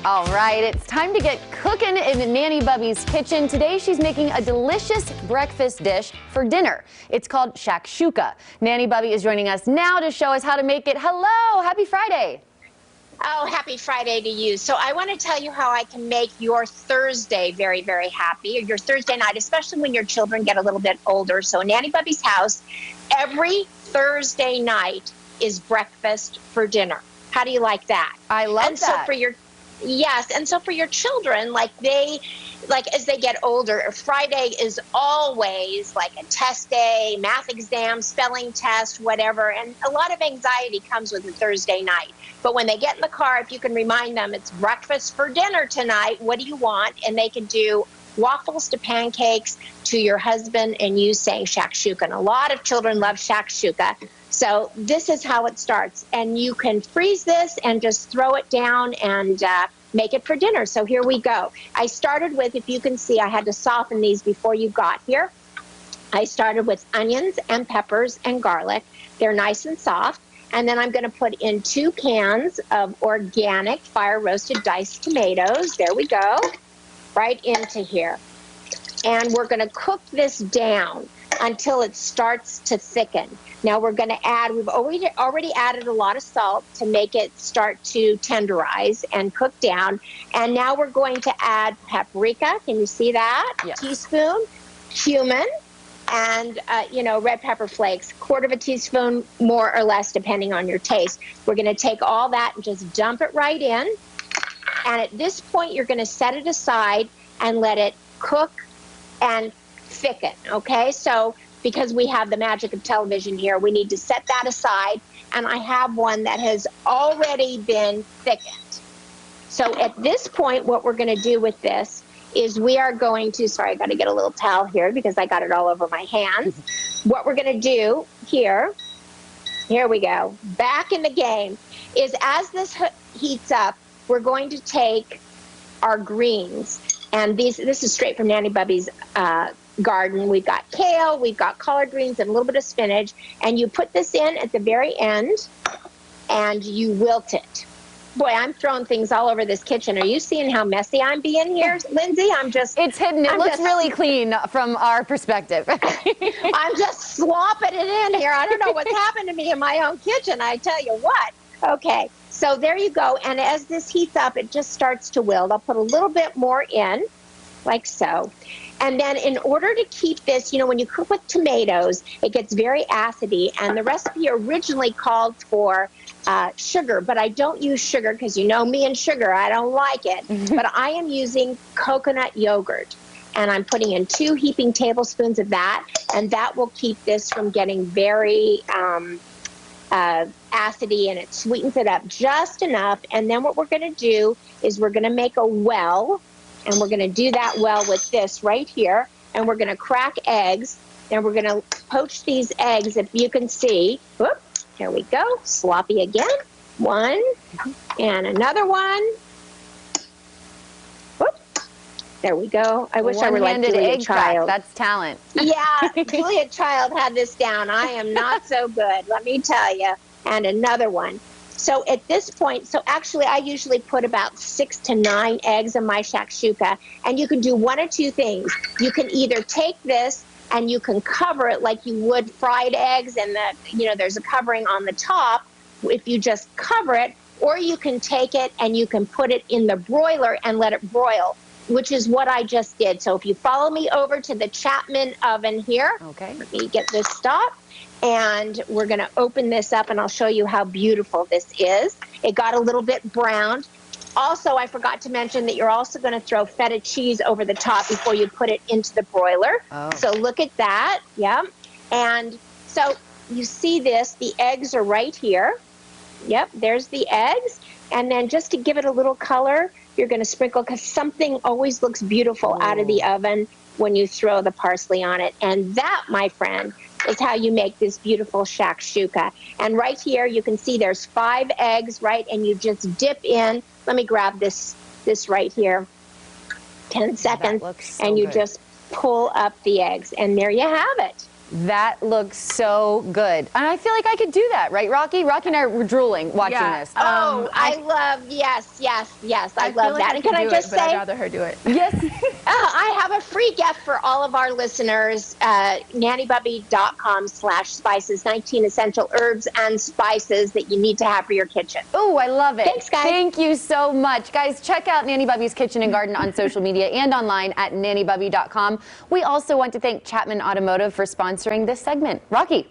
All right, it's time to get cooking in Nanny Bubby's kitchen. Today she's making a delicious breakfast dish for dinner. It's called shakshuka. Nanny Bubby is joining us now to show us how to make it. Hello, happy Friday. Oh, happy Friday to you. So I want to tell you how I can make your Thursday very, very happy, or your Thursday night, especially when your children get a little bit older. So Nanny Bubby's house, every Thursday night is breakfast for dinner. How do you like that? I love that. So for your Yes, and so for your children, as they get older, Friday is always like a test day, math exam, spelling test, whatever, and a lot of anxiety comes with a Thursday night. But when they get in the car, if you can remind them it's breakfast for dinner tonight, what do you want? And they can do waffles to pancakes to your husband and you saying shakshuka. And a lot of children love shakshuka. So this is how it starts. And you can freeze this and just throw it down and make it for dinner. So here we go. I started with, if you can see, I had to soften these before you got here. I started with onions and peppers and garlic. They're nice and soft. And then I'm going to put in 2 cans of organic fire-roasted diced tomatoes. There we go. Right into here. And we're going to cook this down until it starts to thicken. Now we're going to add, we've already added a lot of salt to make it start to tenderize and cook down. And now we're going to add paprika. Can you see that? Yes. Teaspoon, cumin, and red pepper flakes, 1/4 teaspoon more or less depending on your taste. We're going to take all that and just dump it right in. And at this point, you're going to set it aside and let it cook and thicken, okay? So because we have the magic of television here, we need to set that aside. And I have one that has already been thickened. So at this point, what we're going to do with this is we are going to, sorry, I got to get a little towel here because I got it all over my hands. What we're going to do here we go, back in the game, is as this heats up, we're going to take our greens, and this is straight from Nanny Bubby's garden. We've got kale, we've got collard greens, and a little bit of spinach, and you put this in at the very end, and you wilt it. Boy, I'm throwing things all over this kitchen. Are you seeing how messy I'm being here, Lindsay? It's hidden. It looks really clean from our perspective. I'm just slopping it in here. I don't know what's happened to me in my own kitchen, I tell you what. Okay, so there you go. And as this heats up, it just starts to wilt. I'll put a little bit more in, like so. And then in order to keep this, when you cook with tomatoes, it gets very acidy. And the recipe originally called for sugar, but I don't use sugar because you know me and sugar, I don't like it. But I am using coconut yogurt. And I'm putting in 2 heaping tablespoons of that. And that will keep this from getting very acidy, and it sweetens it up just enough. And then what we're going to do is we're going to make a well, and we're going to do that well with this right here, and we're going to crack eggs, and we're going to poach these eggs. If you can see, whoop, here we go, sloppy again, 1 and another one. Whoop, there we go. I wish I were like Julia Child. That's talent. Yeah, Julia Child had this down. I am not so good, let me tell you. And another one. So at this point, so actually I usually put about 6 to 9 eggs in my shakshuka, and you can do 1 or 2 things. You can either take this and you can cover it like you would fried eggs, and there's a covering on the top if you just cover it, or you can take it and you can put it in the broiler and let it broil, which is what I just did. So if you follow me over to the Chapman oven here, okay, let me get this stopped. And we're going to open this up, and I'll show you how beautiful this is. It got a little bit browned. Also, I forgot to mention that you're also going to throw feta cheese over the top before you put it into the broiler. Oh. So look at that. Yeah. And so you see this, the eggs are right here. Yep, there's the eggs. And then just to give it a little color, you're going to sprinkle, because something always looks beautiful out of the oven when you throw the parsley on it. And that, my friend, is how you make this beautiful shakshuka. And right here, you can see there's 5 eggs, right? And you just dip in. Let me grab this right here. 10 seconds. So and you good. just pull up the eggs. And there you have it. That looks so good. And I feel like I could do that, right, Rocky? Rocky and I were drooling watching this. Oh, I love, yes. I love that. And can I just say, I'd rather her do it. Yes. I have a free gift for all of our listeners, nannybubby.com/spices, 19 essential herbs and spices that you need to have for your kitchen. Oh, I love it. Thanks, guys. Thank you so much. Guys, check out Nanny Bubby's Kitchen and Garden on social media and online at nannybubby.com. We also want to thank Chapman Automotive for sponsoring this segment. Rocky.